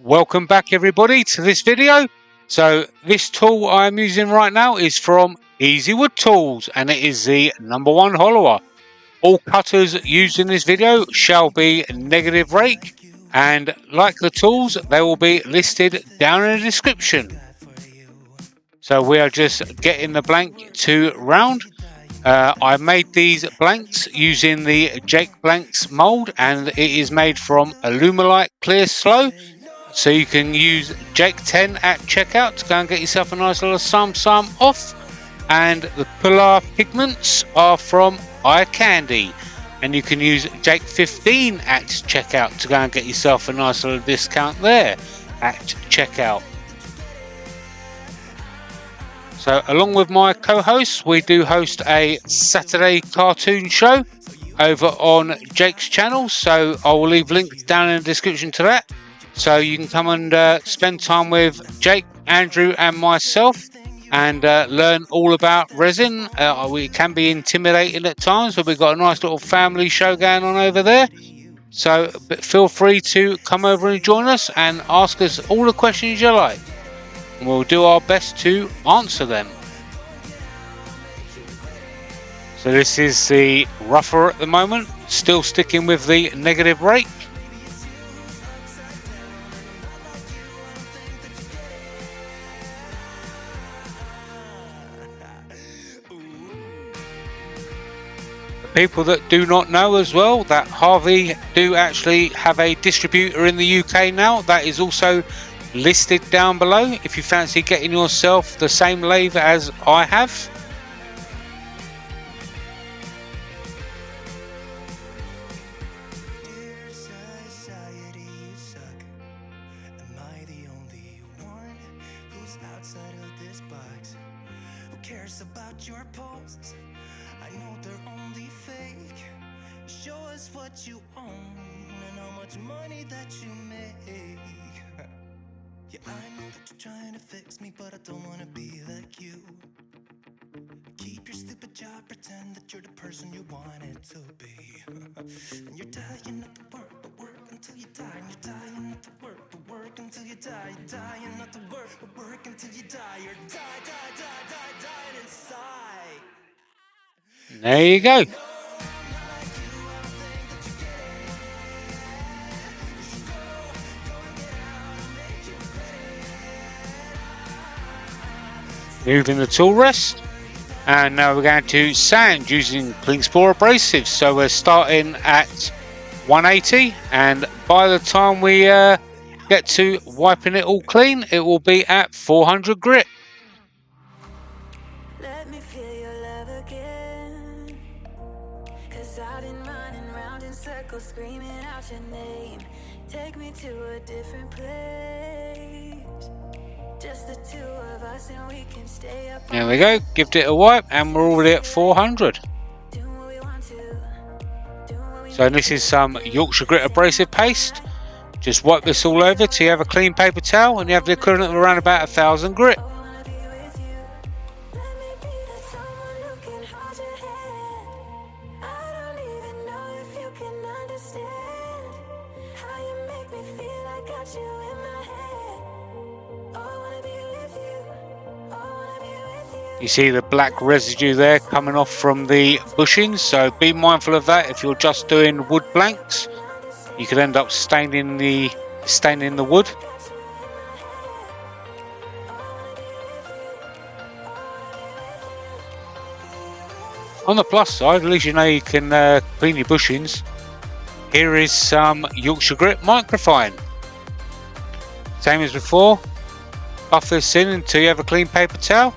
Welcome back everybody to this video. So this tool I'm using right now is from Easy Wood Tools and it is the #1 hollower. All cutters used in this video shall be negative rake, and like the tools they will be listed down in the description. So we are just getting the blank to round. I made these blanks using the Jakeblanks mould and it is made from Alumilite Clear Slow. So you can use Jake 10 at checkout to go and get yourself a nice little sum off. And the Polar pigments are from Eye Candy, and you can use Jake 15 at checkout to go and get yourself a nice little discount there at checkout. So along with my co-hosts, we do host a Saturday cartoon show over on Jake's channel, so I will leave links down in the description to that. So you can come and spend time with Jake, Andrew and myself and learn all about resin. We can be intimidating at times, but we've got a nice little family show going on over there. So feel free to come over and join us and ask us all the questions you like. And we'll do our best to answer them. So this is the rougher at the moment, still sticking with the negative rake. People that do not know as well that Harvey do actually have a distributor in the UK now. That is also listed down below if you fancy getting yourself the same lathe as I have. About your posts, I know they're only fake. Show us what you own and how much money that you make. Yeah, I know that you're trying to fix me, but I don't want to be like you. Keep your stupid job, pretend that you're the person you wanted to be. And you're dying not to work, but work until you die. And you're dying not to work, but work until you die. You're dying not to work, but work until you die. You're dying inside. There you go. Moving the tool rest, and now we're going to sand using Klingspor Abrasives. So we're starting at 180, and by the time we get to wiping it all clean, it will be at 400 grit. Let me feel your love again, 'cause I've been running round in circles screaming out your name. Take me to a different place, just the two of us and we can stay up. There we go, give it a wipe and we're already at 400. So this is some Yorkshire Grit Abrasive paste. Just wipe this all over till you have a clean paper towel and you have the equivalent of around about 1000 grit. You see the black residue there coming off from the bushings, so be mindful of that. If you're just doing wood blanks, you could end up staining the wood. On the plus side, at least you know you can clean your bushings. Here is some Yorkshire Grit Microfine. Same as before, buff this in until you have a clean paper towel.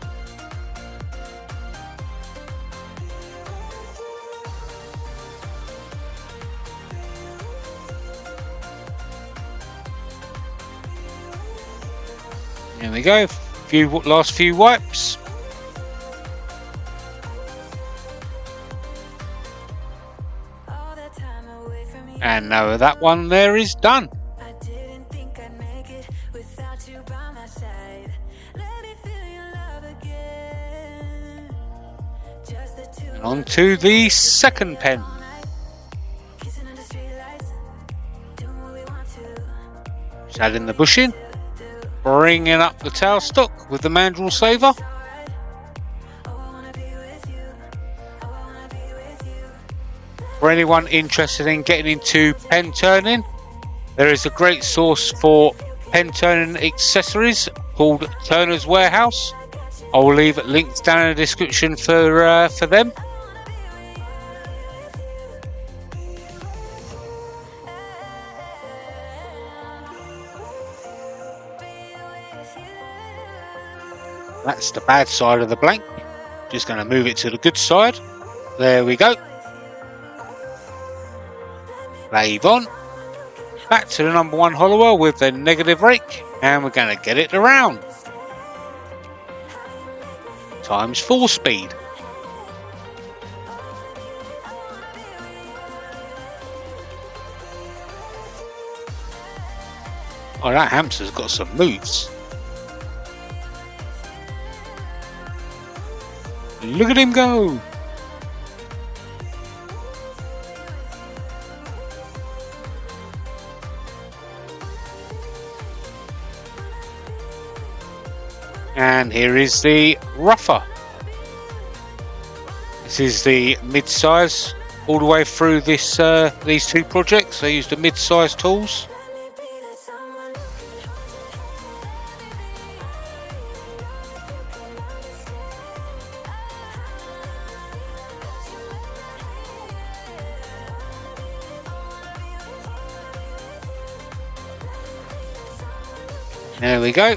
There we go, last few wipes. And now that one there is done. And on to the second pen. Just adding the bushing, bringing up the tail stock with the mandrel saver. For anyone interested in getting into pen turning, there is a great source for pen turning accessories called Turner's Warehouse. I will leave links down in the description for them. That's the bad side of the blank. Just going to move it to the good side. There we go. Lathe on. Back to the number 1 hollower with the negative rake, and we're going to get it around. Times 4 speed. Oh, that hamster's got some moves. Look at him go! And here is the rougher. This is the mid-size. All the way through this these two projects I used the mid-size tools. There we go.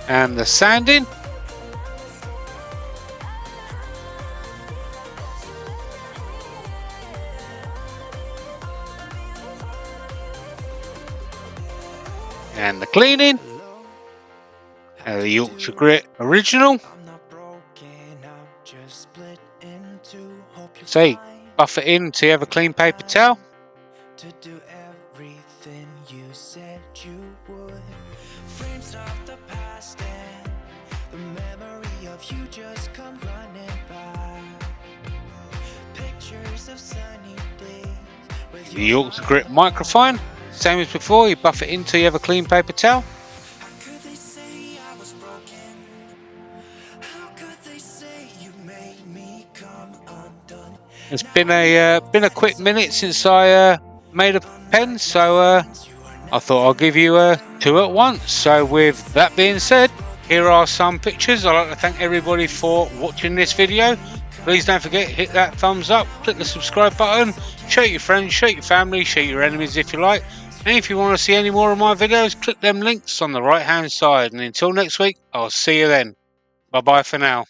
And the sanding. And the cleaning. And the Yorkshire Grit original. Say, buff it in until you have a clean paper towel. To do everything you said you would. Frames of the past and the memory of you just come running by. Pictures of sunny days with The Yorkshire Grit Microfine. Same as before, you buff it in until you have a clean paper towel. How could they say I was broken? How could they say you made me come undone? It's been a quick minute since I made a pen, so I thought I'll give you 2 at once. So with that being said, here are some pictures. I'd like to thank everybody for watching this video. Please don't forget, hit that thumbs up, click the subscribe button, show your friends, show your family, show your enemies if you like. And if you want to see any more of my videos, click them links on the right hand side. And until next week, I'll see you then. Bye bye for now.